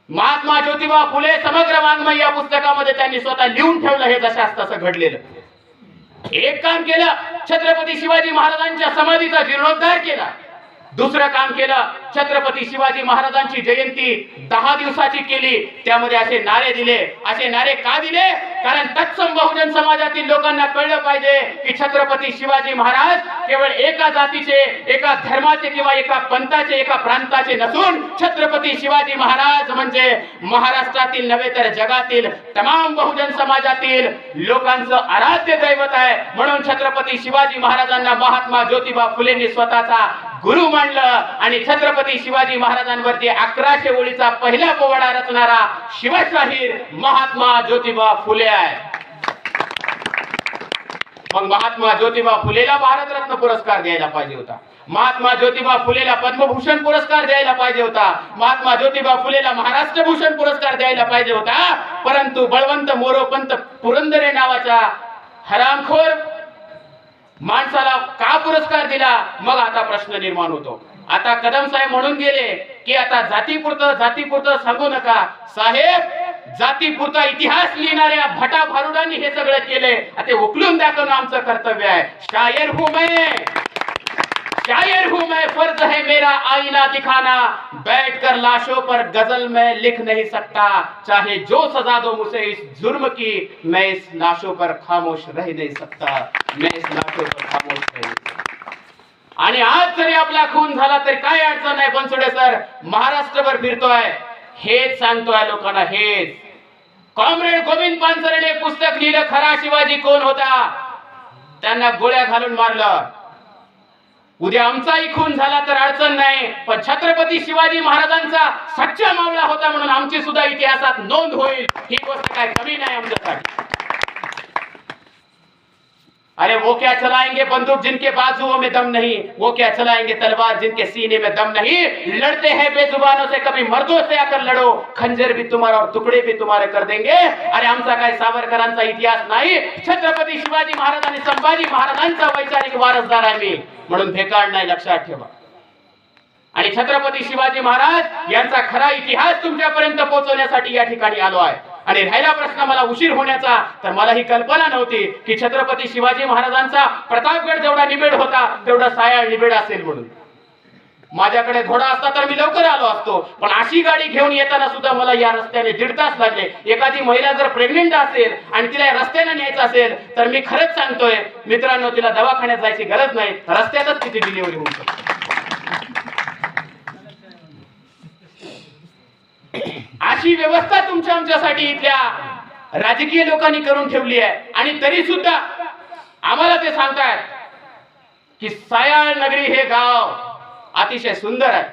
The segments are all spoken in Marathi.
महात्मा ज्योतिबा फुले समग्र वाङ्मय या पुस्तकामध्ये त्यांनी स्वतः लिहून ठेवलं हे जशास तसं घडलेलं. एक काम केलं, छत्रपती शिवाजी महाराजांच्या समाधीचा जीर्णोद्धार केला. दुसरं काम केलं, छत्रपती शिवाजी महाराजांची जयंती 10 दिवसाची केली. त्यामध्ये असे नारे दिले. असे नारे का दिले? कारण तत्सम बहुजन समाजातील लोकांना कळलं पाहिजे की छत्रपती शिवाजी महाराज केवळ एका जातीचे, एका धर्माचे किंवा एका पंथाचे, एका प्रांताचे नसून छत्रपती शिवाजी महाराज म्हणजे महाराष्ट्रातील नव्हे तर जगातील तमाम बहुजन समाजातील लोकांचं आराध्य दैवत आहे. म्हणून छत्रपती शिवाजी महाराजांना महात्मा ज्योतिबा फुलेंनी स्वतःचा गुरु मानलं आणि छत्रपती शिवाजी महाराजांवरती 1100 ओळीचा पहिला पोवाडा रचणारा शिवशाहीर महात्मा ज्योतिबा फुले आहे. मग महात्मा ज्योतिबा फुलेला भारतरत्न पुरस्कार द्यायला पाहिजे होता. महात्मा ज्योतिबा फुलेला पद्मभूषण पुरस्कार द्यायला पाहिजे होता. महात्मा ज्योतिबा फुलेला महाराष्ट्र भूषण पुरस्कार द्यायला पाहिजे होता. परंतु बळवंत मोरोपंत पुरंदरे नावाच्या हरामखोर माणसाला का पुरस्कार दिला? मग आता प्रश्न निर्माण होतो. आता कदम साहेब म्हणून गेले की आता जातीपुरतं सांगू नका साहेब, जातीपुरता इतिहास लिहिणाऱ्या भटा भारुडांनी हे सगळं केले. ते उकलून दाखवणं आमचं कर्तव्य आहे. शायर हूं मैं, फर्ज है मेरा आईना दिखाना, बैठकर लाशों पर गजल में लिख नहीं सकता, चाहे जो सजा दो मुझे इस जुर्म की, मैं इस लाशों पर खामोश रह नहीं सकता, मैं इस लाशों पर खामोश रह नहीं सकता. आणि आज जरी आपला खून झाला तरी काय अडचण नाही. बनसोडे सर महाराष्ट्रभर फिरतोय, हेच सांगतोय लोकांना. हेच कॉम्रेड गोविंद पानसरेने पुस्तक लिहिलं, खरा शिवाजी कोण होता. त्यांना गोळ्या घालून मारलं. उद्या आमचाही खून झाला तर अडचण नाही, पण छत्रपती शिवाजी महाराजांचा सच्चा मावळा होता म्हणून आमची सुद्धा इतिहासात नोंद होईल. ही गोष्ट काय कमी नाही आमच्यासाठी. अरे वो क्या चलाएंगे बंदूक जिनके बाजुओं में दम नहीं, वो क्या चलाएंगे तलवार जिनके सीने में दम नहीं, लड़ते हैं बेजुबानों से कभी मर्दों से आकर लड़ो, खंजर भी तुम्हारा और टुकड़े भी तुम्हारे कर देंगे. अरे आमचा काय सावरकरांचा इतिहास नाही, छत्रपती शिवाजी महाराज आणि संभाजी महाराजांचा वैचारिक वारसदार आहे मी, म्हणून भेकाड नाही, लक्षात ठेवा. आणि छत्रपती शिवाजी महाराज यांचा खरा इतिहास तुमच्यापर्यंत पोहोचवण्यासाठी या ठिकाणी आलो आहे. आणि राहिला प्रश्न मला उशीर होण्याचा, तर मला ही कल्पना नव्हती की छत्रपती शिवाजी महाराजांचा प्रतापगड जेवढा निबेड होता तेवढा सायाळ निबेड असेल म्हणून. माझ्याकडे घोडा असता तर मी लवकर आलो असतो, पण अशी गाडी घेऊन येताना सुद्धा मला या रस्त्याने 1.5 तास लागले. एखादी महिला जर प्रेग्नेंट असेल आणि तिला रस्त्याने न्यायचं असेल तर मी खरंच सांगतोय मित्रांनो, तिला दवाखान्यात जायची गरज नाही, रस्त्यातच तिची डिलिव्हरी होऊ शकते. अशी व्यवस्था तुमच्या आमच्यासाठी इथल्या राजकीय लोकांनी करून ठेवली आहे. आणि तरी सुद्धा आम्हाला ते सांगतायत की सायाळ नगरी हे गाव अतिशय सुंदर आहे.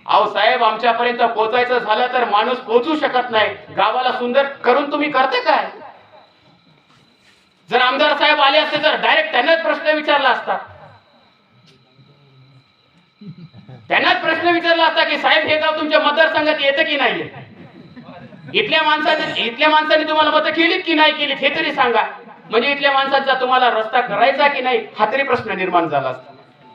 अहो साहेब, आमच्यापर्यंत पोहोचायचं झालं तर माणूस पोहोचू शकत नाही. गावाला सुंदर करून तुम्ही करते काय? जर आमदार साहेब आले असते तर डायरेक्ट त्यांनाच प्रश्न विचारला असता. त्यांनाच प्रश्न विचारला असता की साहेब हे गाव तुमच्या मतदारसंघात येतं की नाही. इथल्या माणसाने तुम्हाला मतं केलीत की नाही केलीत हे तरी सांगा. म्हणजे इथल्या माणसाचा तुम्हाला रस्ता करायचा की नाही हा तरी प्रश्न निर्माण झाला असता.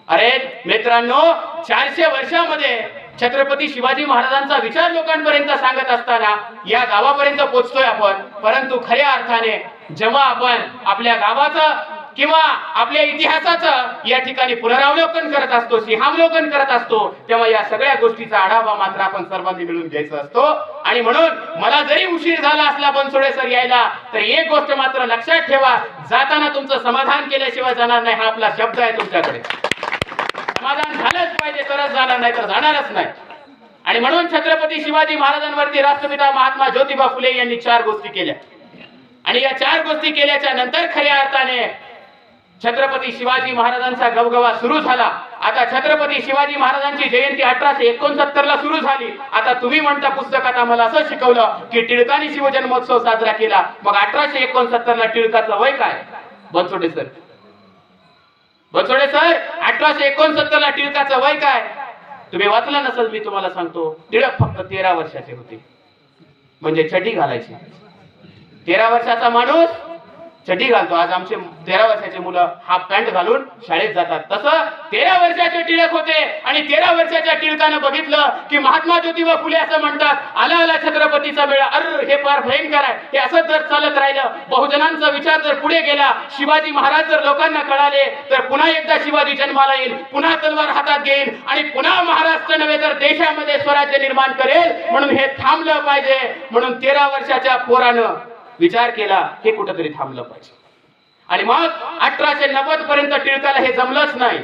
अरे मित्रांनो, 400 वर्षामध्ये छत्रपती शिवाजी महाराजांचा विचार लोकांपर्यंत सांगत असताना या गावापर्यंत पोहोचतोय आपण. परंतु खऱ्या अर्थाने जेव्हा आपण आपल्या गावाचं किंवा आपल्या इतिहासाचं या ठिकाणी पुनरावलोकन करत असतो, सिंहावलोकन करत असतो, तेव्हा या सगळ्या गोष्टीचा आढावा मात्र आपण सर्वांनी मिळून घ्यायचा असतो. आणि म्हणून मला जरी उशीर झाला असला बनसोडे सर यायला, तर एक गोष्ट मात्र लक्षात ठेवा, जाताना तुमचं समाधान केल्याशिवाय जाणार नाही. हा आपला शब्द आहे तुमच्याकडे. समाधान झालंच पाहिजे तरच जाणार, नाही तर जाणारच नाही. आणि म्हणून छत्रपती शिवाजी महाराजांवरती राष्ट्रपिता महात्मा ज्योतिबा फुले यांनी 4 गोष्टी केल्या. आणि या 4 गोष्टी केल्याच्या नंतर खऱ्या अर्थाने छत्रपती शिवाजी महाराजांचा गवगवा सुरू झाला. आता छत्रपती शिवाजी महाराजांची जयंती 1869 ला सुरू झाली. आता तुम्ही म्हणता पुस्तकात आम्हाला असं शिकवलं की टिळकांनी शिवजन्मोत्सव साजरा केला. मग 1869 ला टिळकाचं वय काय? बनसोडे सर 1869 ला टिळकाचं वय काय? तुम्ही वाचलं नसेल, मी तुम्हाला सांगतो. टिळक फक्त 13 वर्षाचे होते, म्हणजे चड्डी घालायची. 13 वर्षाचा माणूस चड्डी घालतो. आज आमचे 13 वर्षाचे मुलं हाफ पॅन्ट घालून शाळेत जातात. तसं 13 वर्षाचे टिळक होते आणि 13 वर्षाच्या टिळकानं बघितलं की महात्मा ज्योतिबा फुले असं म्हणतात, आला आला छत्रपतीचा वेळ, अर हे फार भयंकर आहे. हे असंच जर चालत राहिलं, बहुजनांचा विचार जर पुढे गेला, शिवाजी महाराज जर लोकांना कळाले, तर पुन्हा एकदा शिवाजी जन्माला येईल, पुन्हा तलवार हातात घेईल आणि पुन्हा महाराष्ट्र नव्हे तर देशामध्ये स्वराज्य निर्माण करेल. म्हणून हे थांबलं पाहिजे. म्हणून 13 वर्षाच्या पोरानं विचार केला, हे कुठंतरी थांबलं पाहिजे. आणि मग 1890 पर्यंत टिळकाला हे जमलंच नाही.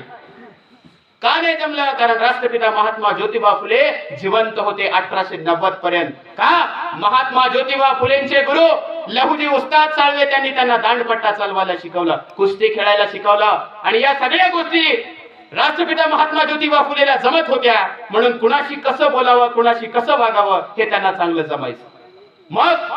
का नाही जमलं? कारण राष्ट्रपिता महात्मा ज्योतिबा फुले जिवंत होते 1890 पर्यंत. का? महात्मा ज्योतिबा फुलेंचे गुरु लहुजी उस्ताद साळवे त्यांनी त्यांना दांडपट्टा चालवायला शिकवलं, कुस्ती खेळायला शिकवलं. आणि या सगळ्या गोष्टी राष्ट्रपिता महात्मा ज्योतिबा फुलेला जमत होत्या. म्हणून कुणाशी कसं बोलावं, कुणाशी कसं वागावं हे त्यांना चांगलं जमायचं. मग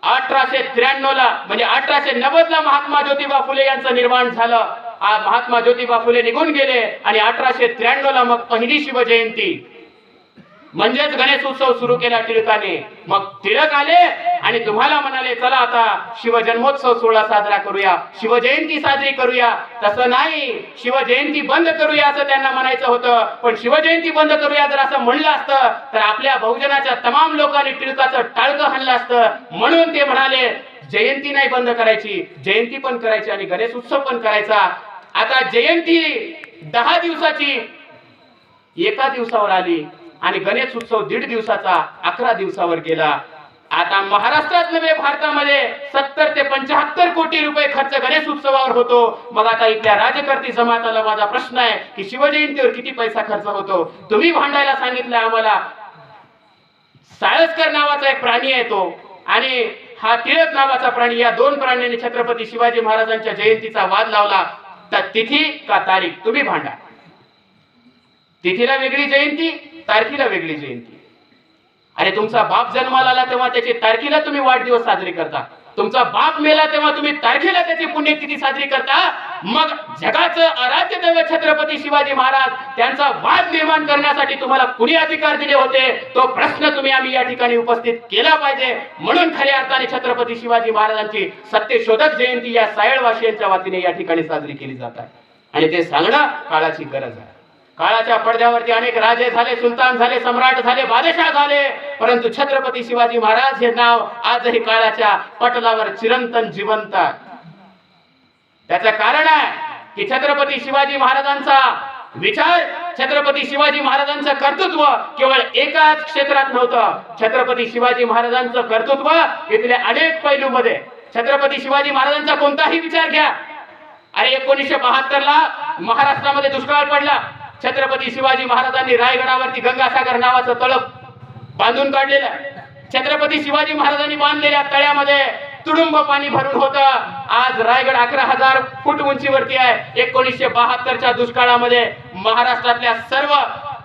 1893 ला म्हणजे 1890 ला महात्मा ज्योतिबा फुले यांचं निर्माण झालं. महात्मा ज्योतिबा फुले निघून गेले आणि 1893 ला मग पहिली शिवजयंती म्हणजेच गणेश उत्सव सुरू केला टिळकाने. मग टिळक आले आणि तुम्हाला म्हणाले, चला आता शिवजन्मोत्सव सोहळा साजरा करूया, शिवजयंती साजरी करूया. तसं नाही, शिवजयंती बंद करूया असं त्यांना म्हणायचं होतं. पण शिवजयंती बंद करूया जर असं म्हणलं असतं तर आपल्या बहुजनाच्या तमाम लोकांनी टिळकाचं टाळकं हाणलं असतं. म्हणून ते म्हणाले, जयंती नाही बंद करायची, जयंती पण करायची आणि गणेश उत्सव पण करायचा. आता जयंती 10 दिवसाची एका दिवसावर आली आणि गणेश उत्सव 1.5 दिवसाचा 11 दिवसावर गेला. आता महाराष्ट्रात नव्हे भारतामध्ये 70 ते 75 कोटी रुपये खर्च गणेश उत्सवावर होतो. मग आता इथल्या राजकारती जमाताला माझा प्रश्न आहे की शिवजयंतीवर किती पैसा खर्च होतो? तुम्ही भांडायला सांगितलं आम्हाला. साळसकर नावाचा एक प्राणी आहे तो आणि हा टिळक नावाचा प्राणी, या 2 प्राण्यांनी छत्रपती शिवाजी महाराजांच्या जयंतीचा वाद लावला. तर तिथी का तारीख तुम्ही भांडा. तिथीला वेगळी जयंती, तारखेला वेगळी जयंती. अरे तुमचा बाप जन्माला आला तेव्हा त्याची तारखेला तुम्ही वाढदिवस साजरी करता, तुमचा बाप मेला तेव्हा तुम्ही तारखेला त्याची पुण्यतिथी साजरी करता. मग जगाचं आराध्य दैवत छत्रपती शिवाजी महाराज त्यांचा वाद निर्माण करण्यासाठी तुम्हाला कुणी अधिकार दिले होते? तो प्रश्न आम्ही या ठिकाणी उपस्थित केला पाहिजे. म्हणून खऱ्या अर्थाने छत्रपती शिवाजी महाराजांची सत्यशोधक जयंती या सायळवासियांच्या वतीने या ठिकाणी साजरी केली जात आहे आणि ते सांगणं काळाची गरज आहे. काळाच्या पडद्यावरती अनेक राजे झाले, सुलतान झाले, सम्राट झाले, बादशाह झाले, परंतु छत्रपती शिवाजी महाराज हे नाव आजही काळाच्या पटलावर चिरंतन जिवंत आहे. त्याचं कारण आहे की छत्रपती शिवाजी महाराजांचा विचार, छत्रपती शिवाजी महाराजांचं कर्तृत्व केवळ एकाच क्षेत्रात नव्हतं. छत्रपती शिवाजी महाराजांचं कर्तृत्व इथल्या अनेक पैलूमध्ये. छत्रपती शिवाजी महाराजांचा कोणताही विचार घ्या. अरे 1972 ला महाराष्ट्रामध्ये दुष्काळ पडला. छत्रपती शिवाजी महाराजांनी रायगडावरती गंगासागर नावाचं तळ बांधून काढलेलं. छत्रपती शिवाजी महाराजांनी बांधलेल्या तळ्यामध्ये तुडुंब पाणी भरून होतं. आज रायगड 11,000 फूट उंचीवरती आहे. 1972च्या दुष्काळामध्ये महाराष्ट्रातल्या सर्व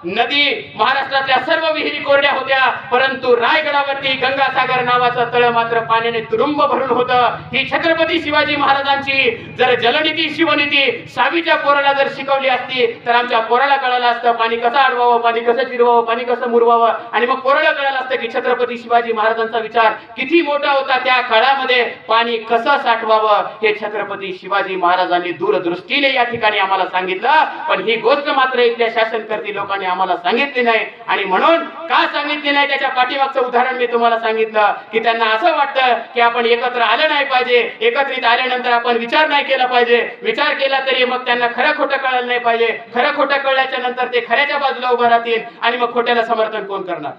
नदी, महाराष्ट्रातल्या सर्व विहिरी कोरड्या होत्या, परंतु रायगडावरती गंगासागर नावाचं तळ मात्र पाण्याने तुडुंब भरून होतं. ही छत्रपती शिवाजी महाराजांची जर जलनीती शिवनीती 6वीच्या पोराला जर शिकवली असती तर आमच्या पोराला कळालं असतं पाणी कसं अडवावं, पाणी कसं जिरवावं, पाणी कसं मुरवावं. आणि मग पोराला कळालं असतं की छत्रपती शिवाजी महाराजांचा विचार किती मोठा होता. त्या काळामध्ये पाणी कसं साठवावं हे छत्रपती शिवाजी महाराजांनी दूरदृष्टीने या ठिकाणी आम्हाला सांगितलं. पण ही गोष्ट मात्र इथल्या शासनकर्ती लोकांनी आम्हाला सांगितली नाही. आणि म्हणून का सांगितली नाही त्याच्या पाठीमागचं उदाहरण मी तुम्हाला सांगितलं की त्यांना असं वाटतं की आपण एकत्र आलं नाही पाहिजे, एकत्रित आल्यानंतर आपण विचार नाही केला पाहिजे. विचार केला तरी मग त्यांना खरं खोटं कळलं नाही पाहिजे. खरं खोटं कळल्याच्या नंतर ते खऱ्याच्या बाजूला उभं राहतील आणि मग खोट्याला समर्थन कोण करणार?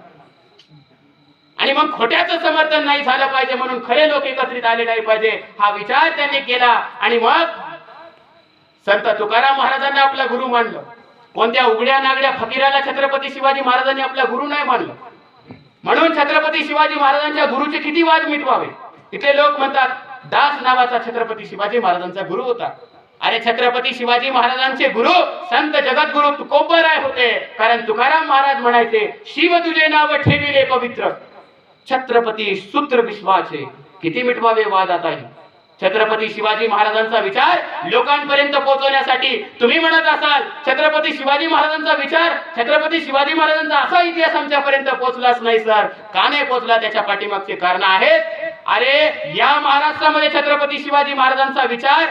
आणि मग खोट्याचं समर्थन नाही झालं पाहिजे म्हणून खरे लोक एकत्रित आले नाही पाहिजे हा विचार त्यांनी केला. आणि मग संत तुकाराम महाराजांना आपला गुरु मानलं. कोणत्या उघड्या नागड्या फकीराला छत्रपती शिवाजी महाराजांनी आपला गुरु नाही मानलं. म्हणून छत्रपती शिवाजी महाराजांच्या गुरुचे किती वाद मिटवावे. इथे लोक म्हणतात दास नावाचा छत्रपती शिवाजी महाराजांचा गुरु होता. अरे छत्रपती शिवाजी महाराजांचे गुरु संत जगद्गुरु तुकोबराय होते. कारण तुकाराम महाराज म्हणायचे, शिव तुझे नाव ठेविले पवित्र, छत्रपती सूत्र विश्वाचे. किती मिटवावे वाद आता. छत्रपती शिवाजी महाराजांचा विचार लोकांपर्यंत पोहोचवण्यासाठी तुम्ही म्हणत असाल छत्रपती शिवाजी महाराजांचा विचार, छत्रपती शिवाजी महाराजांचा असा इतिहास आमच्यापर्यंत पोहोचलाच नाही सर. का नाही पोहोचला? त्याच्या पाठीमागचे कारण आहेत. अरे या महाराष्ट्रामध्ये छत्रपती शिवाजी महाराजांचा विचार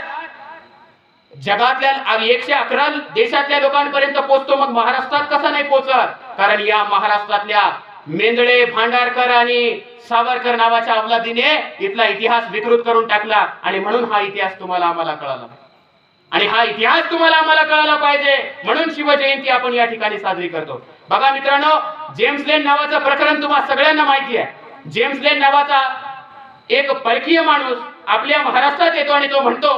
जगातल्या 111 देशातल्या लोकांपर्यंत पोहोचतो, मग महाराष्ट्रात कसा नाही पोहोचत? कारण या महाराष्ट्रातल्या मेंदळे, भांडारकर आणि सावरकर नावाच्या अवलादीने इथला इतिहास विकृत करून टाकला आणि म्हणून हा इतिहास तुम्हाला आम्हाला कळाला आणि हा इतिहास तुम्हाला आम्हाला कळायला पाहिजे म्हणून शिवजयंती आपण या ठिकाणी साजरी करतो. बघा मित्रांनो, जेम्स लेन नावाचं प्रकरण तुम्हाला सगळ्यांना माहिती आहे. जेम्स लेन नावाचा एक परकीय माणूस आपल्या महाराष्ट्रात येतो आणि तो म्हणतो,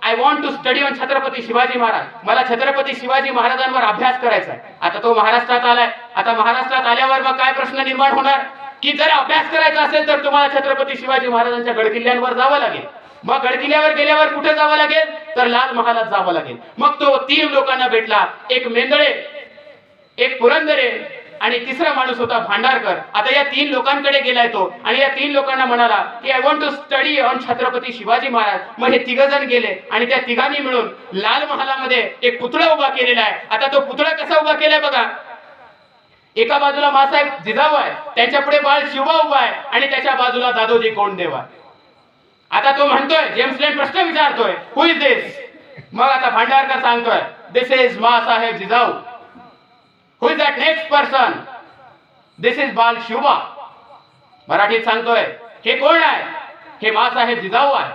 I want to study on Chhatrapati Shivaji Maharaj. मला छत्रपती शिवाजी महाराजांवर अभ्यास करायचा आहे. आता तो महाराष्ट्रात आलाय. आता महाराष्ट्रात आल्यावर मग काय प्रश्न निर्माण होणार की जर अभ्यास करायचा असेल तर तुम्हाला छत्रपती शिवाजी महाराजांच्या गडकिल्ल्यांवर जावं लागेल. मग गडकिल्ल्यावर गेल्यावर कुठे जावं लागेल तर लाल महालात जावं लागेल. मग तो 3 लोकांना भेटला, एक मेंदळे, एक पुरंदरे आणि तिसरा माणूस होता भांडारकर. आता या 3 लोकांकडे गेलाय तो आणि या 3 लोकांना म्हणाला की I want to study on Chhatrapati Shivaji Maharaj. मग हे 3 जण गेले आणि त्या 3घांनी मिळून लाल महालामध्ये एक पुतळा उभा केलेला आहे. आता तो पुतळा कसा उभा केलाय बघा. एका बाजूला मासाहेब जिजाऊ आहे, त्यांच्या पुढे बाळ शिवबा उभा आहे आणि त्याच्या बाजूला दादोजी कोंडदेव आहे. आता तो म्हणतोय, जेम्स लेन प्रश्न विचारतोय, हु इज दिस? मग आता भांडारकर सांगतोय, this is Masaheb Jijau. Who is that next person? This is Bal Shivba. मराठीत सांगतोय, हे कोण आहे? हे मासाहेब जिजाऊ आहे.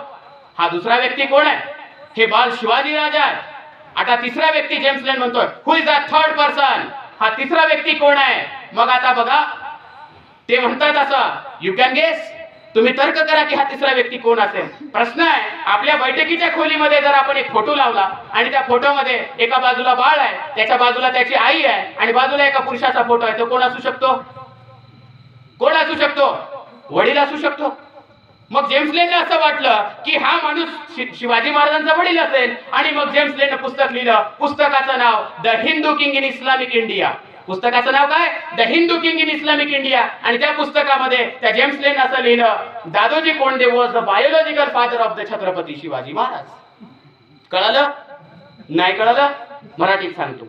हा दुसरा व्यक्ती कोण आहे? हे बाल शिवाजी राजा आहे. आता तिसरा व्यक्ती जेम्स लेन म्हणतोय, हु इज दॅट थर्ड पर्सन? हा तिसरा व्यक्ती कोण आहे? मग आता बघा, ते म्हणतात असं, यू कॅन गेस, तुम्ही तर्क करा की हा तिसरा व्यक्ती कोण असेल. प्रश्न आहे, आपल्या बैठकीच्या खोलीमध्ये जर आपण एक फोटो लावला आणि त्या फोटोमध्ये एका बाजूला बाळ आहे, त्याच्या बाजूला त्याची आई आहे आणि बाजूला एका पुरुषाचा फोटो आहे, तो कोण असू शकतो? कोण असू शकतो? वडील असू शकतो. मग जेम्स लेनला असं वाटलं की हा माणूस शिवाजी महाराजांचा वडील असेल आणि मग जेम्स लेनने पुस्तक लिहिलं. पुस्तकाचं नाव the Hindu king in Islamic India. पुस्तकाचं नाव काय? The Hindu king in Islamic India. आणि त्या पुस्तकामध्ये त्या जेम्स लेन असं लिहिलं, Dadoji Kondadev was the biological father of the Chhatrapati Shivaji Maharaj. कळालं? नाही कळालं? मराठीत सांगतो.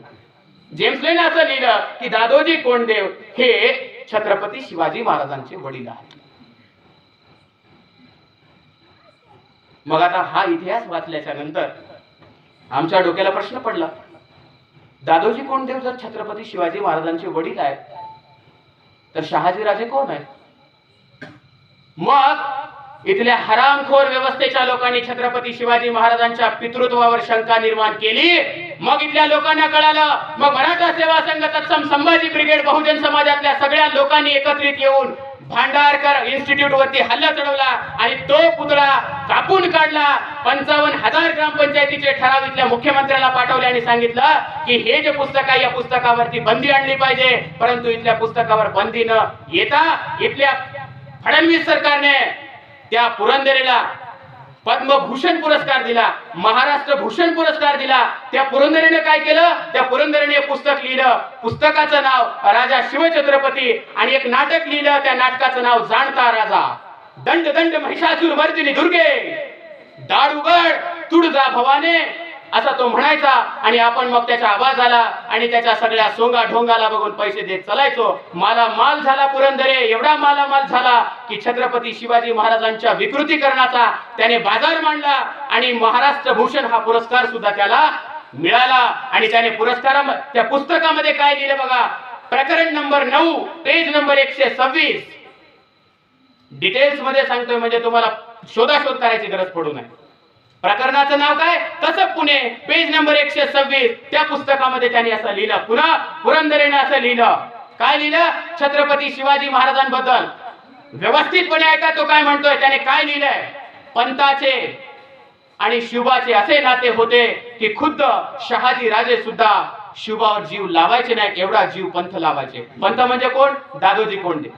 जेम्स लेन असं लिहिलं की दादोजी कोंडदेव हे छत्रपती शिवाजी महाराजांचे वडील आहेत. मग आता हा इतिहास वाचल्याच्या नंतर आमच्या डोक्याला प्रश्न पडला, दादोजी कोंडदेव जर छत्रपती शिवाजी महाराजांचे वडील आहेत तर शहाजीराजे कोण आहेत? मग इथल्या हरामखोर व्यवस्थेच्या लोकांनी छत्रपती शिवाजी महाराजांच्या पितृत्वावर शंका निर्माण केली. मग इथल्या लोकांना कळालं. मग मराठा सेवा संघ, तत्सम संभाजी ब्रिगेड, बहुजन समाजातल्या सगळ्या लोकांनी एकत्रित येऊन भांडारकर इन्स्टिट्यूट वरती हल्ला चढवला आणि तो पुतळा कापून काढला. 55,000 ग्रामपंचायतीचे ठराव इथल्या मुख्यमंत्र्याला पाठवले आणि सांगितलं की हे जे पुस्तक आहे या पुस्तकावरती बंदी आणली पाहिजे. परंतु इथल्या पुस्तकावर बंदी न येता इथल्या फडणवीस सरकारने त्या पुरंदरेला पद्मभूषण पुरस्कार दिला, महाराष्ट्र भूषण पुरस्कार दिला. त्या पुरंदरेने काय केलं? त्या पुरंदरेने पुस्तक लिहिलं. पुस्तकाचं नाव राजा शिवछत्रपती आणि एक नाटक लिहिलं. त्या नाटकाचं नाव जाणता राजा. दंड दंड महिषासुर मर्दिनी दुर्गे, दाड उघड तुळजा भवाने, असा तो म्हणायचा. आणि आपण मग त्याच्या आवाजाला आणि त्याच्या सगळ्या सोंगा ढोंगाला बघून पैसे देत चालायचो. माला माल झाला पुरंदरे, एवढा मालामाल झाला की छत्रपती शिवाजी महाराजांच्या विकृतीकरणाचा त्याने बाजार मांडला आणि महाराष्ट्र भूषण हा पुरस्कार सुद्धा त्याला मिळाला. आणि त्याने त्या पुस्तकामध्ये काय लिहिलं बघा, प्रकरण नंबर 9, पेज नंबर 126. डिटेल्स मध्ये सांगतोय म्हणजे तुम्हाला शोधाशोध करायची गरज पडू नये. प्रकरणाचं नाव काय? कसब पुणे, पेज नंबर 126. त्या पुस्तकामध्ये त्यांनी असं लिहिलं, पुन्हा पुरंदरेने असं लिहिलं. काय लिहिलं? छत्रपती शिवाजी महाराजांबद्दल व्यवस्थितपणे ऐका तो काय म्हणतोय. त्याने काय लिहिलंय? पंताचे आणि शिवबाचे असे नाते होते की खुद्द शहाजी राजे सुद्धा शिवबावर जीव लावायचे नाही, एवढा जीव पंथ लावायचे. पंथ म्हणजे कोण? दादोजी कोंडदेव.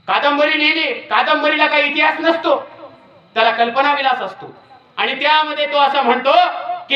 कादंबरी लिहिली. कादंबरीला काही इतिहास नसतो, त्याला कल्पना विलास असतो. आणि त्यामध्ये तो असं म्हणतो